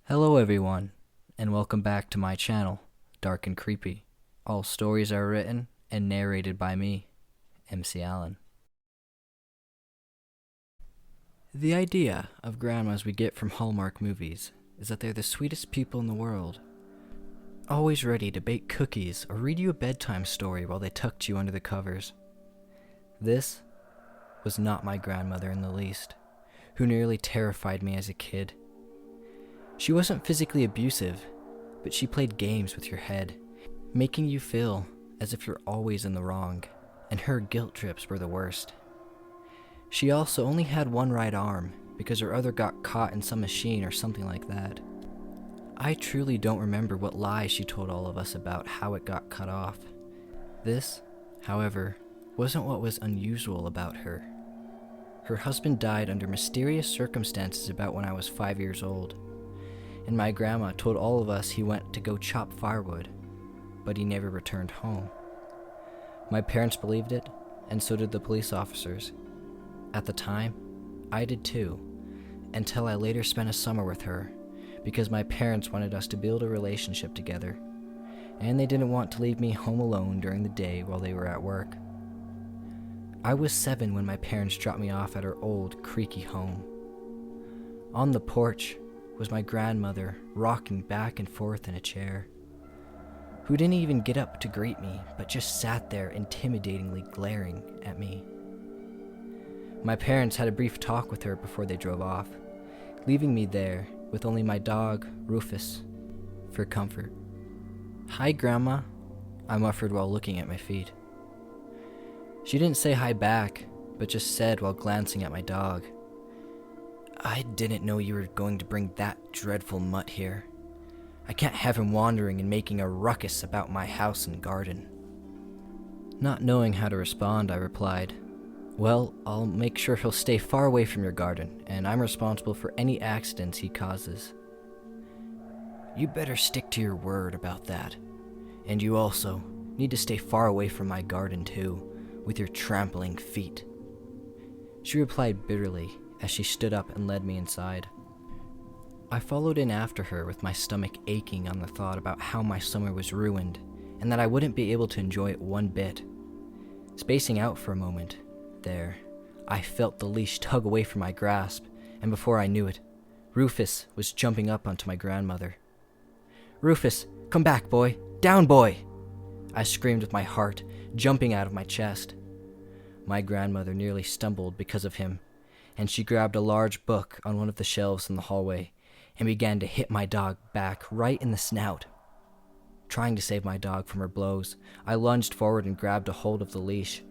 Hello everyone, and welcome back to my channel, Dark and Creepy. All stories are written and narrated by me, MC Allen. The idea of grandmas we get from Hallmark movies is that they're the sweetest people in the world, always ready to bake cookies or read you a bedtime story while they tucked you under the covers. This was not my grandmother in the least, who nearly terrified me as a kid. She wasn't physically abusive, but she played games with your head, making you feel as if you're always in the wrong, and her guilt trips were the worst. She also only had one right arm because her other got caught in some machine or something like that. I truly don't remember what lies she told all of us about how it got cut off. This, however, wasn't what was unusual about her. Her husband died under mysterious circumstances about when I was 5 years old. And my grandma told all of us he went to go chop firewood, but he never returned home. My parents believed it, and so did the police officers. At the time, I did too, until I later spent a summer with her, because my parents wanted us to build a relationship together, and they didn't want to leave me home alone during the day while they were at work. I was 7 when my parents dropped me off at our old, creaky home. On the porch was my grandmother rocking back and forth in a chair, who didn't even get up to greet me, but just sat there intimidatingly glaring at me. My parents had a brief talk with her before they drove off, leaving me there with only my dog, Rufus, for comfort. "Hi, Grandma," I muttered while looking at my feet. She didn't say hi back, but just said while glancing at my dog, "I didn't know you were going to bring that dreadful mutt here. I can't have him wandering and making a ruckus about my house and garden." Not knowing how to respond, I replied, "Well, I'll make sure he'll stay far away from your garden, and I'm responsible for any accidents he causes." "You better stick to your word about that. And you also need to stay far away from my garden too, with your trampling feet," she replied bitterly as she stood up and led me inside. I followed in after her with my stomach aching on the thought about how my summer was ruined and that I wouldn't be able to enjoy it one bit. Spacing out for a moment, there, I felt the leash tug away from my grasp, and before I knew it, Rufus was jumping up onto my grandmother. "Rufus, come back, boy! Down, boy!" I screamed with my heart jumping out of my chest. My grandmother nearly stumbled because of him, and she grabbed a large book on one of the shelves in the hallway and began to hit my dog back right in the snout. Trying to save my dog from her blows, I lunged forward and grabbed a hold of the leash.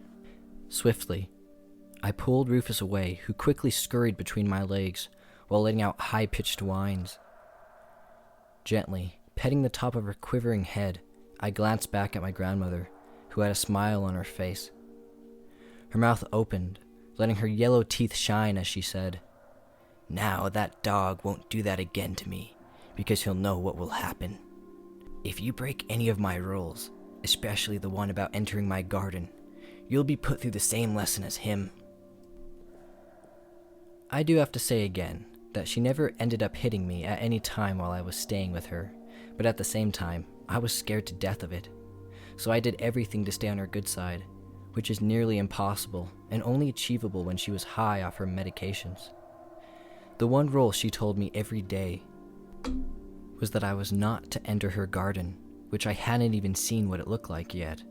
Swiftly, I pulled Rufus away, who quickly scurried between my legs while letting out high-pitched whines. Gently, petting the top of her quivering head, I glanced back at my grandmother, who had a smile on her face. Her mouth opened, letting her yellow teeth shine as she said, "Now that dog won't do that again to me, because he'll know what will happen. If you break any of my rules, especially the one about entering my garden, you'll be put through the same lesson as him." I do have to say again that she never ended up hitting me at any time while I was staying with her, but at the same time, I was scared to death of it, so I did everything to stay on her good side, which is nearly impossible and only achievable when she was high off her medications. The one rule she told me every day was that I was not to enter her garden, which I hadn't even seen what it looked like yet.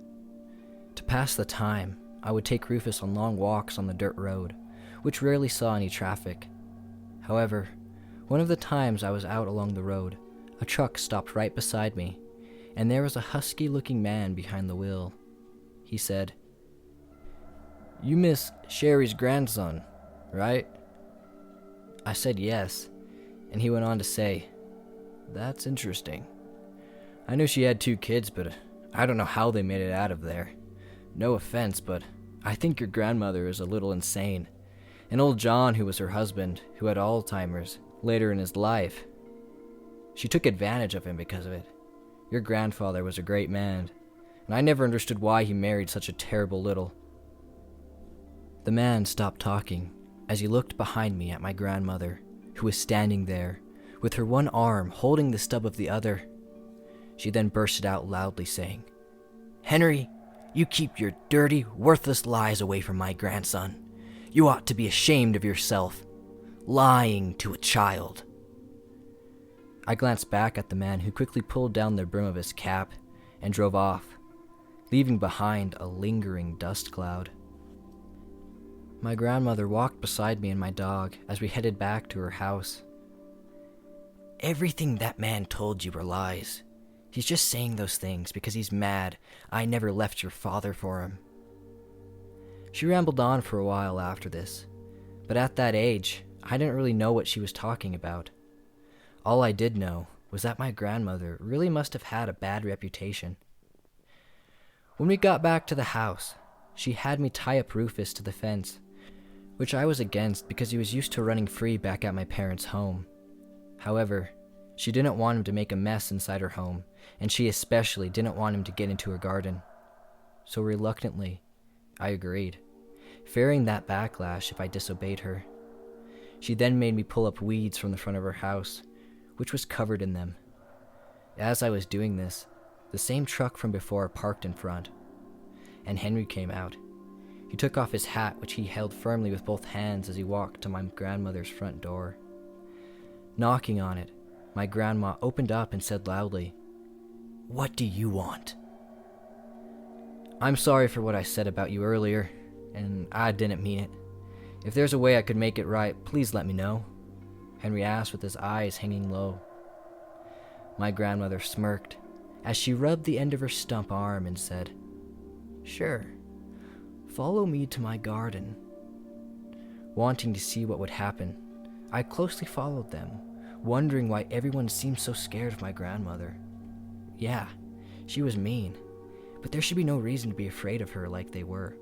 To pass the time, I would take Rufus on long walks on the dirt road, which rarely saw any traffic. However, one of the times I was out along the road, a truck stopped right beside me, and there was a husky-looking man behind the wheel. He said, "You Miss Sherry's grandson, right?" I said yes, and he went on to say, "That's interesting. I knew she had 2 kids, but I don't know how they made it out of there. No offense, but I think your grandmother is a little insane. And old John, who was her husband, who had Alzheimer's later in his life, she took advantage of him because of it. Your grandfather was a great man, and I never understood why he married such a terrible little." The man stopped talking as he looked behind me at my grandmother, who was standing there with her one arm holding the stub of the other. She then bursted out loudly saying, "Henry, you keep your dirty, worthless lies away from my grandson. You ought to be ashamed of yourself, lying to a child." I glanced back at the man, who quickly pulled down the brim of his cap and drove off, leaving behind a lingering dust cloud. My grandmother walked beside me and my dog as we headed back to her house. "Everything that man told you were lies. He's just saying those things because he's mad I never left your father for him." She rambled on for a while after this, but at that age, I didn't really know what she was talking about. All I did know was that my grandmother really must have had a bad reputation. When we got back to the house, she had me tie up Rufus to the fence, which I was against because he was used to running free back at my parents' home. However, she didn't want him to make a mess inside her home, and she especially didn't want him to get into her garden. So reluctantly, I agreed, fearing that backlash if I disobeyed her. She then made me pull up weeds from the front of her house, which was covered in them. As I was doing this, the same truck from before parked in front, and Henry came out. He took off his hat, which he held firmly with both hands as he walked to my grandmother's front door. Knocking on it, my grandma opened up and said loudly, "What do you want?" "I'm sorry for what I said about you earlier, and I didn't mean it. If there's a way I could make it right, please let me know," Henry asked with his eyes hanging low. My grandmother smirked as she rubbed the end of her stump arm and said, "Sure, follow me to my garden." Wanting to see what would happen, I closely followed them, wondering why everyone seemed so scared of my grandmother. Yeah, she was mean, but there should be no reason to be afraid of her like they were.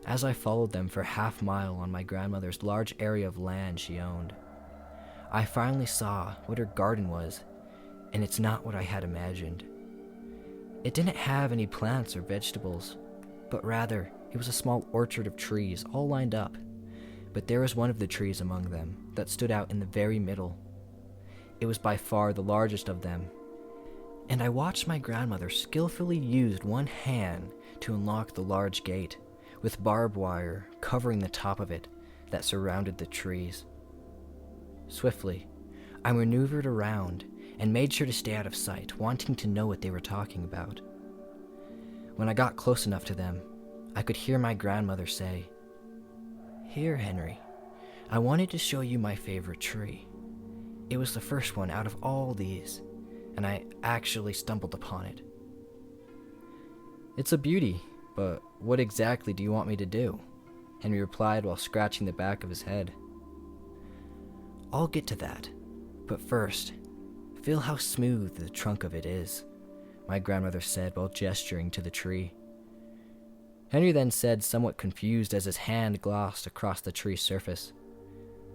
As I followed them for half a mile on my grandmother's large area of land she owned, I finally saw what her garden was, and it's not what I had imagined. It didn't have any plants or vegetables, but rather it was a small orchard of trees all lined up. But there was one of the trees among them that stood out in the very middle. It was by far the largest of them, and I watched my grandmother skillfully use one hand to unlock the large gate, with barbed wire covering the top of it that surrounded the trees. Swiftly, I maneuvered around and made sure to stay out of sight, wanting to know what they were talking about. When I got close enough to them, I could hear my grandmother say, "Here, Henry, I wanted to show you my favorite tree. It was the first one out of all these, and I actually stumbled upon it." "It's a beauty, but what exactly do you want me to do?" Henry replied while scratching the back of his head. "I'll get to that, but first, feel how smooth the trunk of it is," my grandmother said while gesturing to the tree. Henry then said, somewhat confused as his hand glossed across the tree's surface,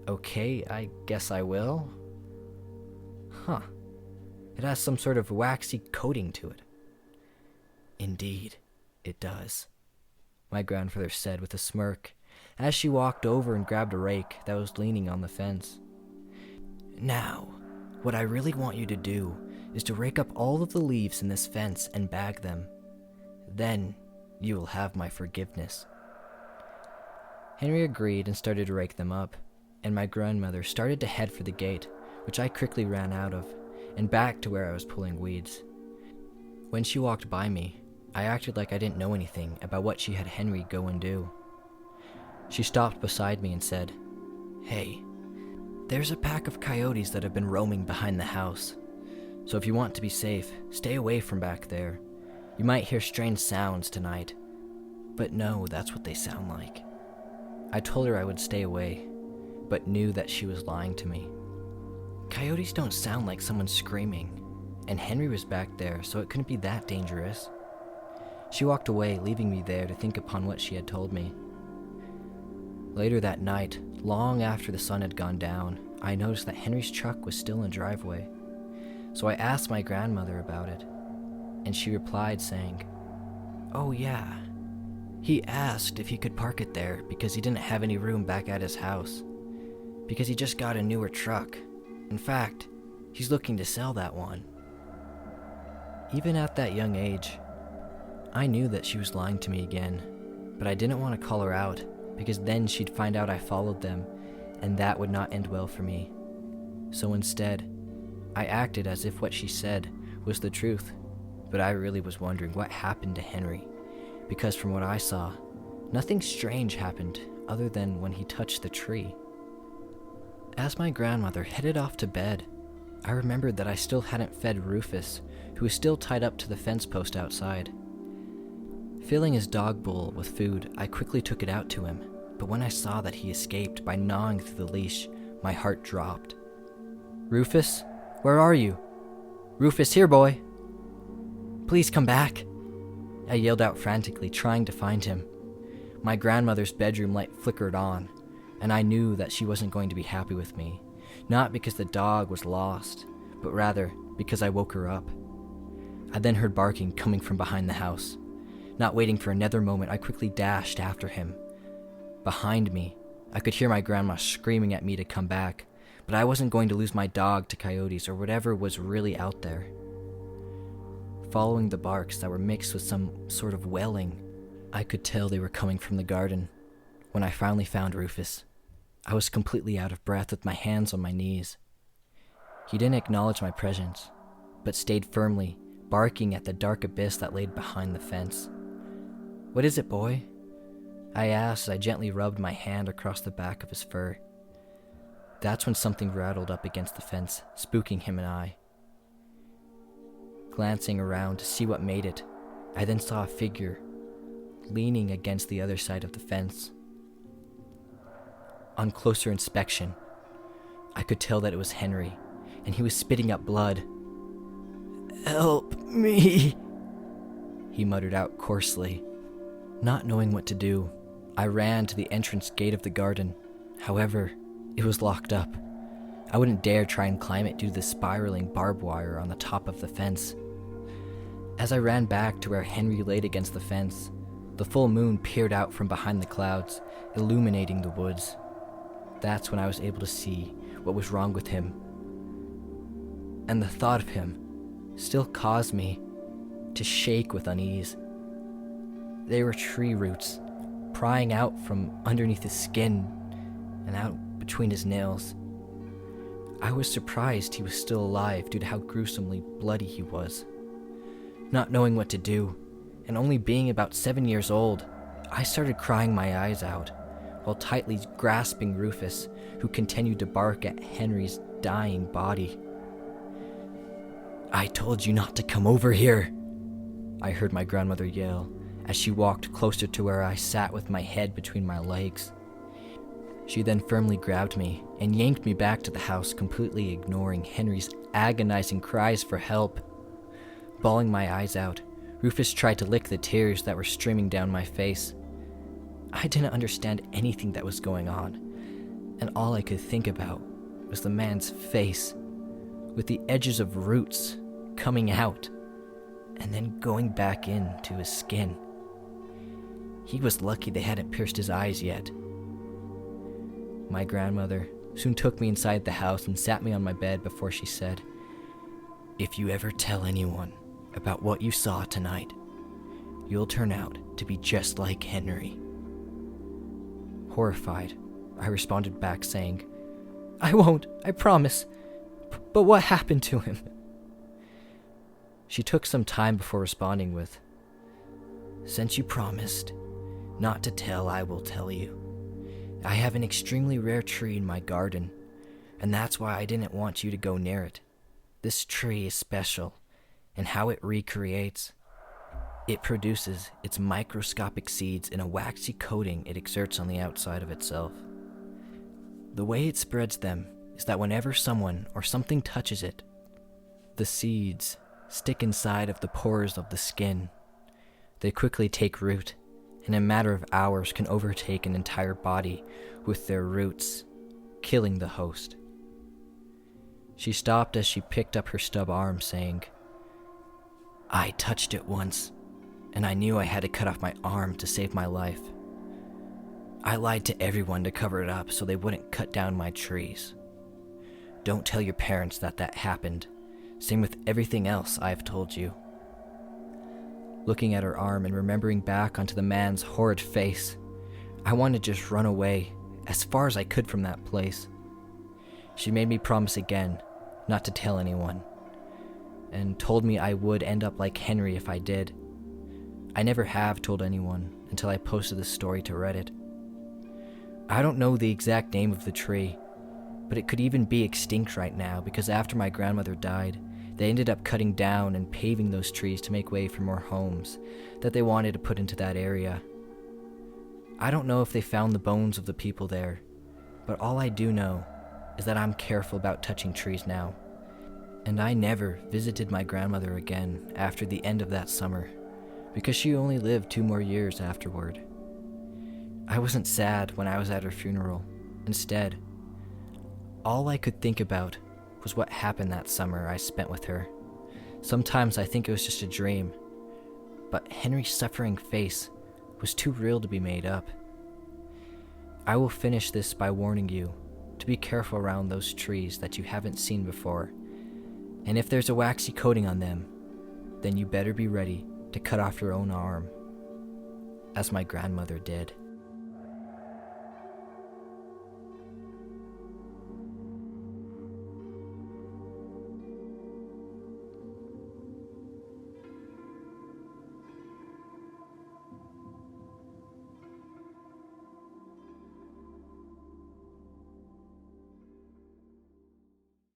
"Okay, I guess I will." "Huh. It has some sort of waxy coating to it." "Indeed, it does," my grandfather said with a smirk as she walked over and grabbed a rake that was leaning on the fence. "Now, what I really want you to do is to rake up all of the leaves in this fence and bag them. Then you will have my forgiveness." Henry agreed and started to rake them up, and my grandmother started to head for the gate, which I quickly ran out of, and back to where I was pulling weeds. When she walked by me, I acted like I didn't know anything about what she had Henry go and do. She stopped beside me and said, "Hey, there's a pack of coyotes that have been roaming behind the house. So if you want to be safe, stay away from back there. You might hear strange sounds tonight, but no, that's what they sound like." I told her I would stay away, but knew that she was lying to me. Coyotes don't sound like someone screaming, and Henry was back there, so it couldn't be that dangerous. She walked away, leaving me there to think upon what she had told me. Later that night, long after the sun had gone down, I noticed that Henry's truck was still in the driveway. So I asked my grandmother about it, and she replied saying, "Oh yeah, he asked if he could park it there because he didn't have any room back at his house, because he just got a newer truck, In fact, he's looking to sell that one. Even at that young age, I knew that she was lying to me again, but I didn't want to call her out because then she'd find out I followed them, and that would not end well for me. So instead, I acted as if what she said was the truth, but I really was wondering what happened to Henry, because from what I saw, nothing strange happened other than when he touched the tree. As my grandmother headed off to bed, I remembered that I still hadn't fed Rufus, who was still tied up to the fence post outside. Filling his dog bowl with food, I quickly took it out to him, but when I saw that he escaped by gnawing through the leash, my heart dropped. "Rufus, where are you? Rufus, here, boy! Please come back!" I yelled out frantically, trying to find him. My grandmother's bedroom light flickered on, and I knew that she wasn't going to be happy with me, not because the dog was lost, but rather because I woke her up. I then heard barking coming from behind the house. Not waiting for another moment, I quickly dashed after him. Behind me, I could hear my grandma screaming at me to come back, but I wasn't going to lose my dog to coyotes or whatever was really out there. Following the barks that were mixed with some sort of wailing, I could tell they were coming from the garden. When I finally found Rufus, I was completely out of breath with my hands on my knees. He didn't acknowledge my presence, but stayed firmly, barking at the dark abyss that laid behind the fence. "What is it, boy?" I asked as I gently rubbed my hand across the back of his fur. That's when something rattled up against the fence, spooking him and I. Glancing around to see what made it, I then saw a figure leaning against the other side of the fence. On closer inspection, I could tell that it was Henry, and he was spitting up blood. "Help me," he muttered out coarsely. Not knowing what to do, I ran to the entrance gate of the garden. However, it was locked up. I wouldn't dare try and climb it due to the spiraling barbed wire on the top of the fence. As I ran back to where Henry laid against the fence, the full moon peered out from behind the clouds, illuminating the woods. That's when I was able to see what was wrong with him. And the thought of him still caused me to shake with unease. They were tree roots, prying out from underneath his skin and out between his nails. I was surprised he was still alive due to how gruesomely bloody he was. Not knowing what to do, and only being about 7 years old, I started crying my eyes out, while tightly grasping Rufus, who continued to bark at Henry's dying body. "I told you not to come over here," I heard my grandmother yell, as she walked closer to where I sat with my head between my legs. She then firmly grabbed me and yanked me back to the house, completely ignoring Henry's agonizing cries for help. Bawling my eyes out, Rufus tried to lick the tears that were streaming down my face. I didn't understand anything that was going on, and all I could think about was the man's face, with the edges of roots coming out and then going back into his skin. He was lucky they hadn't pierced his eyes yet. My grandmother soon took me inside the house and sat me on my bed before she said, "If you ever tell anyone about what you saw tonight, you'll turn out to be just like Henry." Horrified, I responded back saying, "I won't, I promise. But what happened to him?" She took some time before responding with, "Since you promised not to tell, I will tell you. I have an extremely rare tree in my garden, and that's why I didn't want you to go near it. This tree is special, and how it recreates. It produces its microscopic seeds in a waxy coating it exerts on the outside of itself. The way it spreads them is that whenever someone or something touches it, the seeds stick inside of the pores of the skin. They quickly take root, and in a matter of hours can overtake an entire body with their roots, killing the host." She stopped as she picked up her stub arm, saying, "I touched it once, and I knew I had to cut off my arm to save my life. I lied to everyone to cover it up so they wouldn't cut down my trees. Don't tell your parents that happened. Same with everything else I've told you. Looking at her arm and remembering back onto the man's horrid face, I wanted to just run away, as far as I could from that place. She made me promise again not to tell anyone, and told me I would end up like Henry if I did. I never have told anyone until I posted this story to Reddit. I don't know the exact name of the tree, but it could even be extinct right now because after my grandmother died, they ended up cutting down and paving those trees to make way for more homes that they wanted to put into that area. I don't know if they found the bones of the people there, but all I do know is that I'm careful about touching trees now. And I never visited my grandmother again after the end of that summer, because she only lived 2 more years afterward. I wasn't sad when I was at her funeral. Instead, all I could think about was what happened that summer I spent with her. Sometimes I think it was just a dream, but Henry's suffering face was too real to be made up. I will finish this by warning you to be careful around those trees that you haven't seen before, and if there's a waxy coating on them, then you better be ready to cut off your own arm, as my grandmother did.